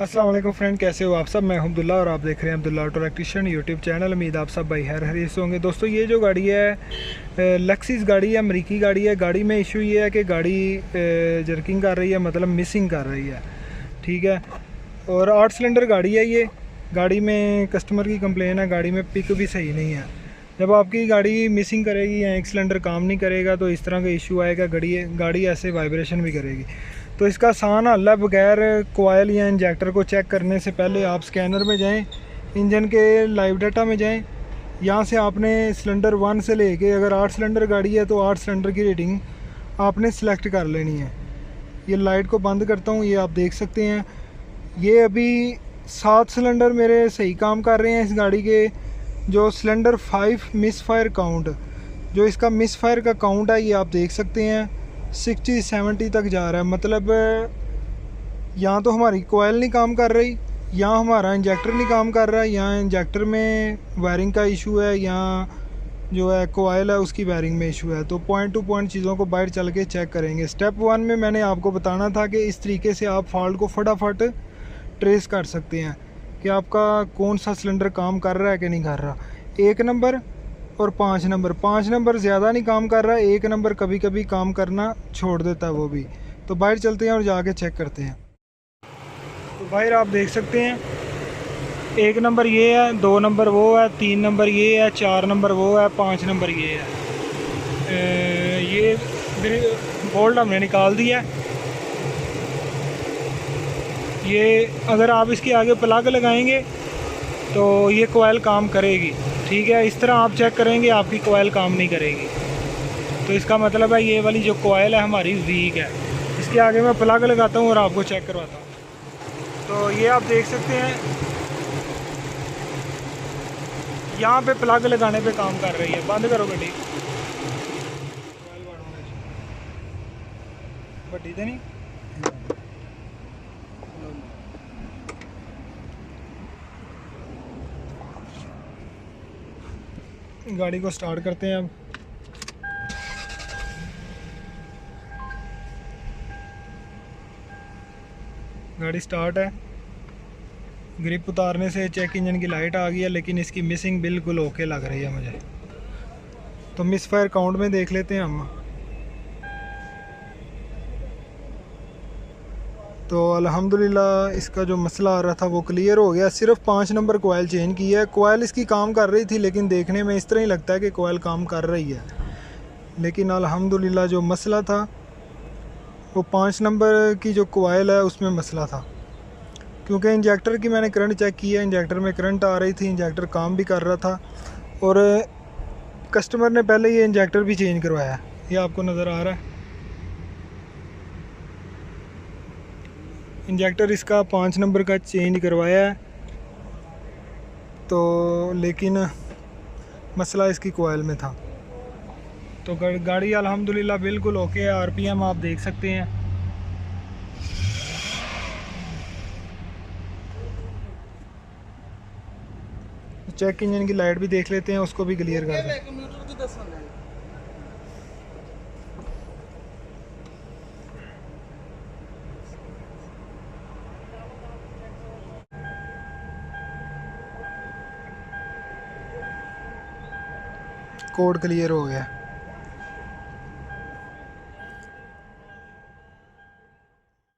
अस्सलाम वालेकुम फ्रेंड, कैसे हो आप सब। मैं अब्दुल्ला और आप देख रहे हैं Abdullah auto electrician YouTube channel. उम्मीद आप सब भाई खैर खैरियत से होंगे। दोस्तों ये जो गाड़ी है लेक्सिस गाड़ी है, अमरीकी गाड़ी है। गाड़ी में इशू ये है कि गाड़ी जर्किंग कर रही है, मतलब मिसिंग कर रही है, ठीक है। और 8 सिलेंडर गाड़ी है ये। गाड़ी में कस्टमर की कंप्लेन है, गाड़ी में पिक भी सही नहीं है। जब आपकी गाड़ी मिसिंग करेगी या एक सिलेंडर काम नहीं करेगा तो इस तरह का इशू आएगा, गाड़ी ऐसे वाइब्रेशन भी करेगी। तो इसका आसान हल है, बगैर कोयल या इंजेक्टर को चेक करने से पहले आप स्कैनर में जाएं, इंजन के लाइव डाटा में जाएं। यहाँ से आपने सिलेंडर 1 से लेके, अगर 8 सिलेंडर गाड़ी है तो 8 सिलेंडर की रेटिंग आपने सेलेक्ट कर लेनी है। ये लाइट को बंद करता हूँ, ये आप देख सकते हैं। ये अभी 7 सिलेंडर मेरे सही काम कर रहे हैं इस गाड़ी के। जो सिलेंडर 5 मिस फायर काउंट, जो इसका मिस फायर का काउंट है, ये आप देख सकते हैं 60-70 तक जा रहा है। मतलब यहाँ तो हमारी कोयल नहीं काम कर रही, यहाँ हमारा इंजेक्टर नहीं काम कर रहा है, यहाँ इंजेक्टर में वायरिंग का इशू है, यहाँ जो है कोयल है उसकी वायरिंग में इशू है। तो पॉइंट टू पॉइंट चीज़ों को बाहर चल के चेक करेंगे। स्टेप 1 में मैंने आपको बताना था कि इस तरीके से आप फॉल्ट को फटाफट ट्रेस कर सकते हैं कि आपका कौन सा सिलेंडर काम कर रहा है कि नहीं कर रहा। 1 नंबर और 5 नंबर। 5 नंबर ज़्यादा नहीं काम कर रहा है, 1 नंबर कभी कभी काम करना छोड़ देता है वो भी। तो बाहर चलते हैं और जाके चेक करते हैं। तो बाहर आप देख सकते हैं 1 नंबर ये है, 2 नंबर वो है, 3 नंबर ये है, 4 नंबर वो है, 5 नंबर ये है। ये बोल्ट हमने निकाल दिया। ये अगर आप इसके आगे प्लग लगाएंगे तो ये कोयल काम करेगी, ठीक है। इस तरह आप चेक करेंगे आपकी कोयल काम नहीं करेगी, तो इसका मतलब है ये वाली जो कोयल है हमारी वीक है। इसके आगे मैं प्लग लगाता हूँ और आपको चेक करवाता हूँ। तो ये आप देख सकते हैं यहाँ पे प्लग लगाने पे काम कर रही है। बंद करो गड्डी, बड्डी तो नहीं। गाड़ी को स्टार्ट करते हैं अब। गाड़ी स्टार्ट है। ग्रिप उतारने से चेक इंजन की लाइट आ गई है, लेकिन इसकी मिसिंग बिल्कुल ओके लग रही है मुझे। तो मिस फायर काउंट में देख लेते हैं हम। तो अल्हम्दुलिल्लाह इसका जो मसला आ रहा था वो क्लियर हो गया। सिर्फ 5 नंबर कोयल चेंज की है। कोयल इसकी काम कर रही थी, लेकिन देखने में इस तरह ही लगता है कि कोयल काम कर रही है, लेकिन अल्हम्दुलिल्लाह जो मसला था वो 5 नंबर की जो कोयल है उसमें मसला था। क्योंकि इंजेक्टर की मैंने करंट चेक किया, इंजेक्टर में करंट आ रही थी, इंजेक्टर काम भी कर रहा था। और कस्टमर ने पहले ये इंजेक्टर भी चेंज करवाया, ये आपको नज़र आ रहा है। इंजेक्टर इसका 5 नंबर का चेंज करवाया है, तो लेकिन मसला इसकी कोयल में था। तो गाड़ी अल्हम्दुलिल्लाह बिल्कुल ओके है। आरपीएम आप देख सकते हैं। चेक इंजन की लाइट भी देख लेते हैं, उसको भी क्लियर कर दें। कोड क्लियर हो गया।